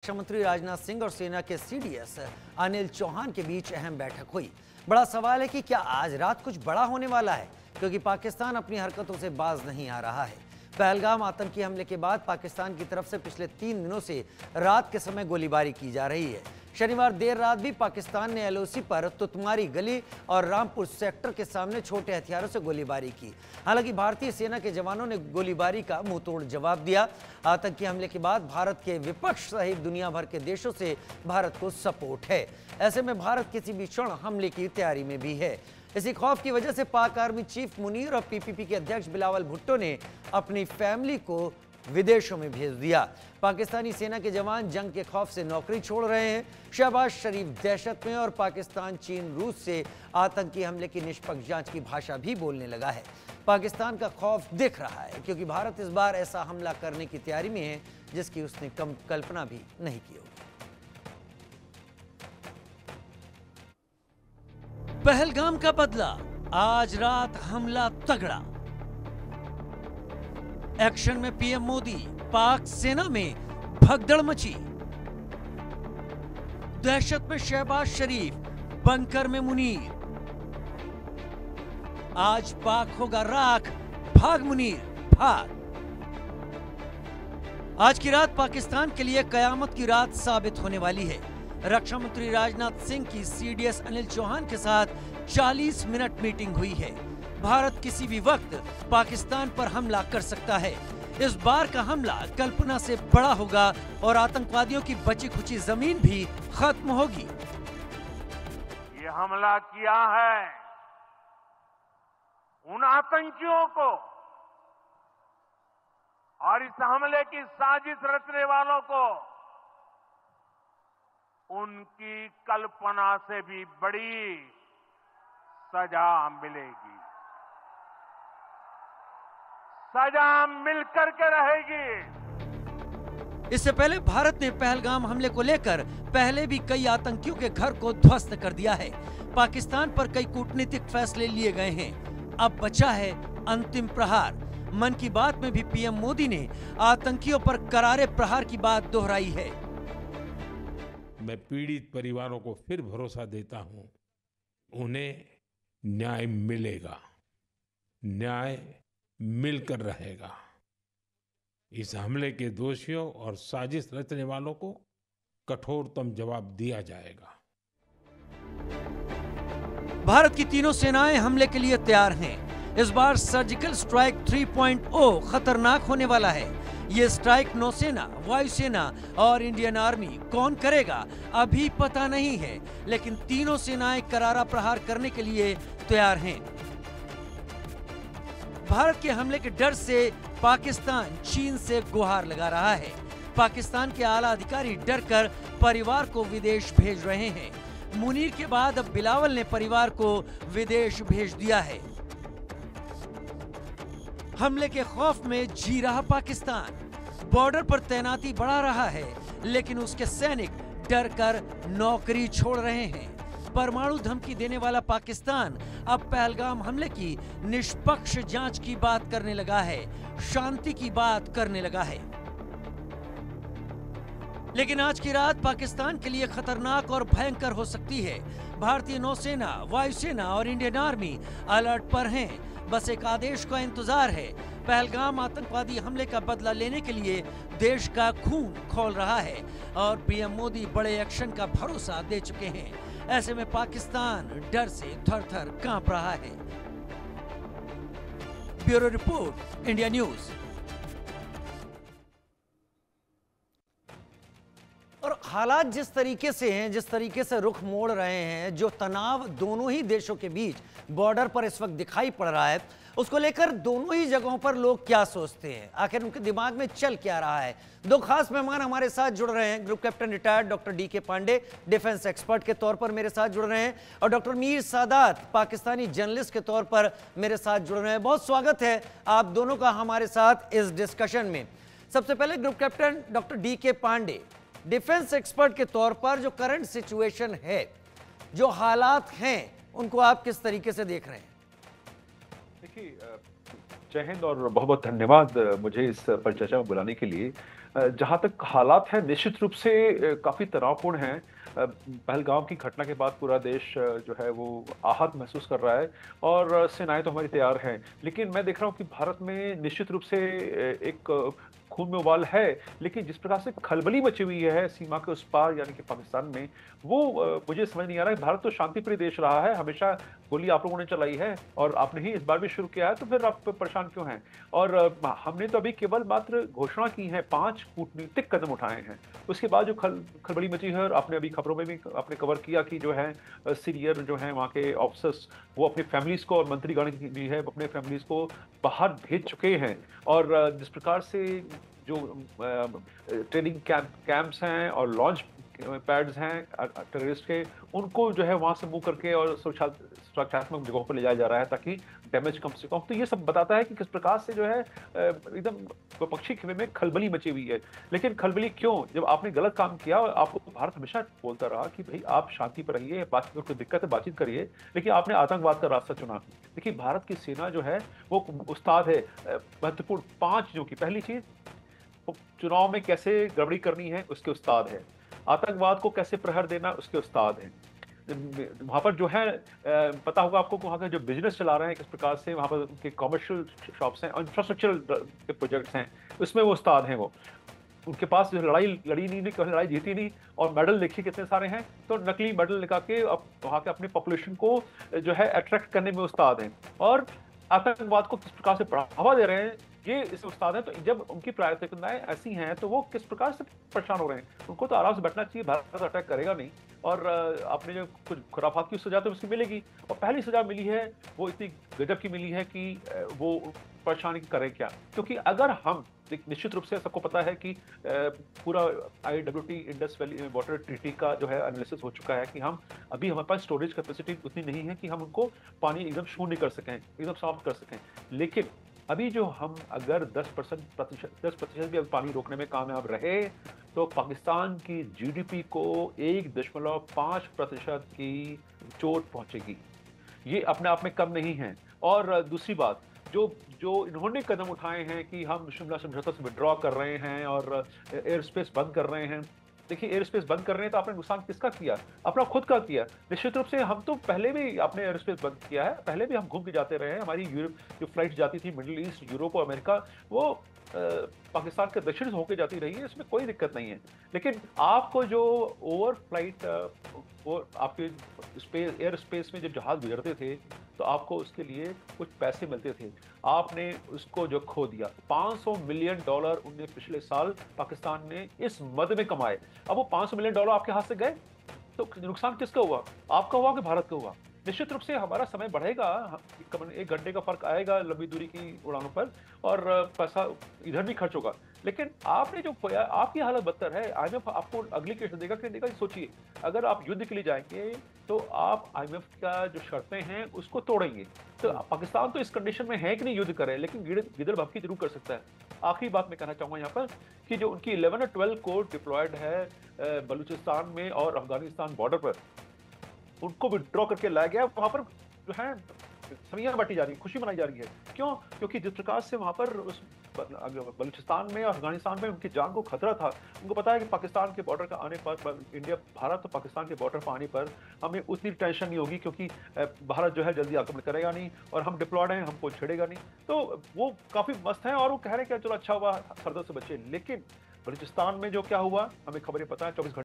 रक्षा मंत्री राजनाथ सिंह और सेना के सीडीएस अनिल चौहान के बीच अहम बैठक हुई। बड़ा सवाल है कि क्या आज रात कुछ बड़ा होने वाला है, क्योंकि पाकिस्तान अपनी हरकतों से बाज नहीं आ रहा है। पहलगाम आतंकी हमले के बाद पाकिस्तान की तरफ से पिछले 3 दिनों से रात के समय गोलीबारी की जा रही है। शनिवार देर रात भी पाकिस्तान ने एलओसी पर तुतमारी गली और रामपुर सेक्टर के सामने छोटे हथियारों से गोलीबारी की। हालांकि भारतीय सेना के जवानों ने गोलीबारी का मुंहतोड़ जवाब दिया। आतंकी हमले के बाद भारत के विपक्ष सहित दुनिया भर के देशों से भारत को सपोर्ट है। ऐसे में भारत किसी भी क्षण हमले की तैयारी में भी है। इसी खौफ की वजह से पाक आर्मी चीफ मुनीर और पीपीपी के अध्यक्ष बिलावल भुट्टो ने अपनी फैमिली को विदेशों में भेज दिया। पाकिस्तानी सेना के जवान जंग के खौफ से नौकरी छोड़ रहे हैं। शहबाज शरीफ दहशत में और पाकिस्तान चीन रूस से आतंकी हमले की निष्पक्ष जांच की भाषा भी बोलने लगा है। पाकिस्तान का खौफ दिख रहा है, क्योंकि भारत इस बार ऐसा हमला करने की तैयारी में है जिसकी उसने कल्पना भी नहीं की होगी। पहलगाम का बदला, आज रात हमला तगड़ा। एक्शन में पीएम मोदी, पाक सेना में भगदड़ मची। दहशत में शहबाज शरीफ, बंकर में मुनीर। आज पाक होगा राख, भाग मुनीर भाग। आज की रात पाकिस्तान के लिए कयामत की रात साबित होने वाली है। रक्षा मंत्री राजनाथ सिंह की सीडीएस अनिल चौहान के साथ 40 मिनट मीटिंग हुई है। भारत किसी भी वक्त पाकिस्तान पर हमला कर सकता है। इस बार का हमला कल्पना से बड़ा होगा और आतंकवादियों की बची खुची जमीन भी खत्म होगी। ये हमला किया है उन आतंकियों को और इस हमले की साजिश रचने वालों को उनकी कल्पना से भी बड़ी सजा मिलेगी। सजा मिलकर के रहेगी। इससे पहले भारत ने पहलगाम हमले को लेकर पहले भी कई आतंकियों के घर को ध्वस्त कर दिया है। पाकिस्तान पर कई कूटनीतिक फैसले लिए गए हैं। अब बचा है अंतिम प्रहार। मन की बात में भी पीएम मोदी ने आतंकियों पर करारे प्रहार की बात दोहराई है। मैं पीड़ित परिवारों को फिर भरोसा देता हूं, उन्हें न्याय मिलेगा, न्याय मिलकर रहेगा। इस हमले के दोषियों और साजिश रचने वालों को कठोरतम जवाब दिया जाएगा। भारत की तीनों सेनाएं हमले के लिए तैयार हैं। इस बार सर्जिकल स्ट्राइक 3.0 खतरनाक होने वाला है। ये स्ट्राइक नौसेना, वायुसेना और इंडियन आर्मी कौन करेगा अभी पता नहीं है, लेकिन तीनों सेनाएं करारा प्रहार करने के लिए तैयार हैं। भारत के हमले के डर से पाकिस्तान चीन से गुहार लगा रहा है। पाकिस्तान के आला अधिकारी डरकर परिवार को विदेश भेज रहे हैं। मुनीर के बाद अब बिलावल ने परिवार को विदेश भेज दिया है। हमले के खौफ में जी रहा पाकिस्तान बॉर्डर पर तैनाती बढ़ा रहा है, लेकिन उसके सैनिक डरकर नौकरी छोड़ रहे हैं। परमाणु धमकी देने वाला पाकिस्तान अब पहलगाम हमले की निष्पक्ष जांच की बात करने लगा है, शांति की बात करने लगा है। लेकिन आज की रात पाकिस्तान के लिए खतरनाक और भयंकर हो सकती है। भारतीय नौसेना, वायुसेना और इंडियन आर्मी अलर्ट पर हैं। बस एक आदेश का इंतजार है। पहलगाम आतंकवादी हमले का बदला लेने के लिए देश का खून खौल रहा है और पीएम मोदी बड़े एक्शन का भरोसा दे चुके हैं। ऐसे में पाकिस्तान डर से थर-थर कांप रहा है। Bureau report, India news. और हालात जिस तरीके से हैं, जिस तरीके से रुख मोड़ रहे हैं, जो तनाव दोनों ही देशों के बीच बॉर्डर पर इस वक्त दिखाई पड़ रहा है, उसको लेकर दोनों ही जगहों पर लोग क्या सोचते हैं, आखिर उनके दिमाग में चल क्या रहा है। दो खास मेहमान हमारे साथ जुड़ रहे हैं। Group captain retired doctor DK Pandey defence expert के तौर पर मेरे साथ जुड़ रहे हैं, और डॉक्टर मीर सादात पाकिस्तानी जर्नलिस्ट के तौर पर मेरे साथ जुड़ रहे हैं। बहुत स्वागत है आप दोनों का हमारे साथ इस डिस्कशन में। सबसे पहले group captain doctor DK Pandey, defence expert के तौर पर जो करंट सिचुएशन है, जो हालात हैं, उनको आप किस तरीके से देख रहे हैं? देखिए, जय हिंद और बहुत-बहुत धन्यवाद मुझे इस परिचर्चा में बुलाने के लिए। जहाँ तक हालात हैं निश्चित रूप से काफ़ी तनावपूर्ण हैं। पहलगाम की घटना के बाद पूरा देश जो है वो आहत महसूस कर रहा है और सेनाएँ तो हमारी तैयार हैं। लेकिन मैं देख रहा हूँ कि भारत में निश्चित रूप से एक खून में उबाल है, लेकिन जिस प्रकार से खलबली मची हुई है सीमा के उस पार यानी कि पाकिस्तान में, वो मुझे समझ नहीं आ रहा है। भारत तो शांतिप्रिय देश रहा है, हमेशा गोली आप लोगों ने चलाई है और आपने ही इस बार भी शुरू किया है, तो फिर आप परेशान क्यों हैं? और हमने तो अभी केवल मात्र घोषणा की है, 5 कूटनीतिक कदम उठाए हैं। उसके बाद जो खलबली मची है और आपने अभी खबरों में भी आपने कवर किया कि जो है सीनियर जो हैं वहाँ के ऑफिसर्स वो अपनी फैमिलीज़ को और मंत्रीगण भी है अपने फैमिलीज़ को बाहर भेज चुके हैं और जिस प्रकार से जो ट्रेनिंग कैंप्स हैं और लॉन्च पैड्स हैं टेररिस्ट के, उनको जो है वहाँ से मूव करके और सुरक्षात्मक जगहों पर ले जाया जा रहा है ताकि डैमेज कम से कम। तो ये सब बताता है कि किस प्रकार से जो है एकदम विपक्षी खेमे में खलबली मची हुई है। लेकिन खलबली क्यों? जब आपने गलत काम किया और आपको भारत हमेशा बोलता रहा कि भाई आप शांति पर रहिए, बातचीत में कोई दिक्कत है बातचीत करिए, लेकिन आपने आतंकवाद का रास्ता चुना। देखिए भारत की सेना जो है वो उस्ताद है महत्वपूर्ण 5 चीज़ों की। पहली चीज़, चुनाव में कैसे गड़बड़ी करनी है उसके उस्ताद है। आतंकवाद को कैसे प्रहर देना उसके उस्ताद हैं। वहाँ पर जो है पता होगा आपको वहाँ का जो बिजनेस चला रहे हैं किस प्रकार से, वहाँ पर उनके कमर्शियल शॉप्स हैं और इंफ्रास्ट्रक्चरल के प्रोजेक्ट्स हैं, उसमें वो उस्ताद हैं। वो उनके पास जो लड़ाई लड़ी नहीं, कभी लड़ाई जीती नहीं और मेडल देखिए कितने सारे हैं, तो नकली मेडल निकाल के अब वहाँ के अपने पॉपुलेशन को जो है अट्रैक्ट करने में उस्ताद हैं और आतंकवाद को किस प्रकार से बढ़ावा दे रहे हैं ये इस उस्ताद हैं। तो जब उनकी प्राथमिकताएं ऐसी हैं तो वो किस प्रकार से परेशान हो रहे हैं। उनको तो आराम से बैठना चाहिए, भारत अटैक करेगा नहीं और आपने जो कुछ खुराफात की सजा तो उसकी मिलेगी और पहली सजा मिली है वो इतनी गजब की मिली है कि वो परेशानी करें क्या। क्योंकि अगर हम निश्चित रूप से सबको पता है कि पूरा IWT Indus valley water treaty का जो है एनालिसिस हो चुका है कि हम अभी हमारे पास स्टोरेज कैपेसिटी उतनी नहीं है कि हम उनको पानी एकदम शून्य कर सकें, एकदम समाप्त कर सकें। लेकिन अभी जो हम अगर 10% भी पानी रोकने में कामयाब रहे तो पाकिस्तान की GDP को 1.5% की चोट पहुंचेगी। ये अपने आप में कम नहीं है। और दूसरी बात, जो इन्होंने कदम उठाए हैं कि हम शिमला समझौता से विड्रॉ कर रहे हैं और एयर स्पेस बंद कर रहे हैं। देखिए एयर स्पेस बंद कर रहे हैं तो आपने नुकसान किसका किया? अपना खुद का किया। निश्चित रूप से हम तो पहले भी आपने एयर स्पेस बंद किया है, पहले भी हम घूम के जाते रहे हैं। हमारी यूरोप जो फ्लाइट जाती थी मिडिल ईस्ट, यूरोप और अमेरिका, वो पाकिस्तान के दक्षिण से होकर जाती रही है, इसमें कोई दिक्कत नहीं है। लेकिन आपको जो ओवर फ्लाइट वो आपके एयर स्पेस में जब जहाज गुजरते थे तो आपको उसके लिए कुछ पैसे मिलते थे, आपने उसको जो खो दिया। $500 मिलियन उनने पिछले साल पाकिस्तान ने इस मद में कमाए। अब वो $500 मिलियन आपके हाथ से गए तो नुकसान किसका हुआ? आपका हुआ कि भारत का हुआ? निश्चित रूप से हमारा समय बढ़ेगा, 1 घंटे का फर्क आएगा लंबी दूरी की उड़ानों पर और पैसा इधर भी खर्च होगा। लेकिन आपने जो खोया, आपकी हालत बदतर है। IMF आपको अगली किस्त देगा कि देगा? सोचिए, अगर आप युद्ध के लिए जाएंगे तो आप IMF का जो शर्तें हैं उसको तोड़ेंगे। तो पाकिस्तान तो इस कंडीशन में है कि नहीं युद्ध करे, लेकिन गिदड़ भभकी जरूर कर सकता है। आखिरी बात मैं कहना चाहूंगा यहाँ पर कि जो उनकी 11 और 12 कोर डिप्लॉयड है बलूचिस्तान में और अफगानिस्तान बॉर्डर पर, उनको विड्रॉ करके लाया गया। वहां पर जो है समियां बांटी जा रही है, खुशी मनाई जा रही है। क्यों? क्योंकि जिस प्रकार से वहां पर उस बलूचिस्तान में और अफगानिस्तान में उनकी जान को खतरा था, उनको पता है कि पाकिस्तान के बॉर्डर का आने पर, इंडिया भारत और पाकिस्तान के बॉर्डर पर आने पर हमें उतनी टेंशन नहीं होगी क्योंकि भारत जो है जल्दी आक्रमण करेगा नहीं और हम डिप्लॉयड हैं, हमको छेड़ेगा नहीं। तो वो काफी मस्त हैं और वो कह रहे हैं कि चलो अच्छा हुआ सरदर्द से बचे। लेकिन बलूचिस्तान में जो क्या हुआ हमें खबरें पता है, 24 घंटे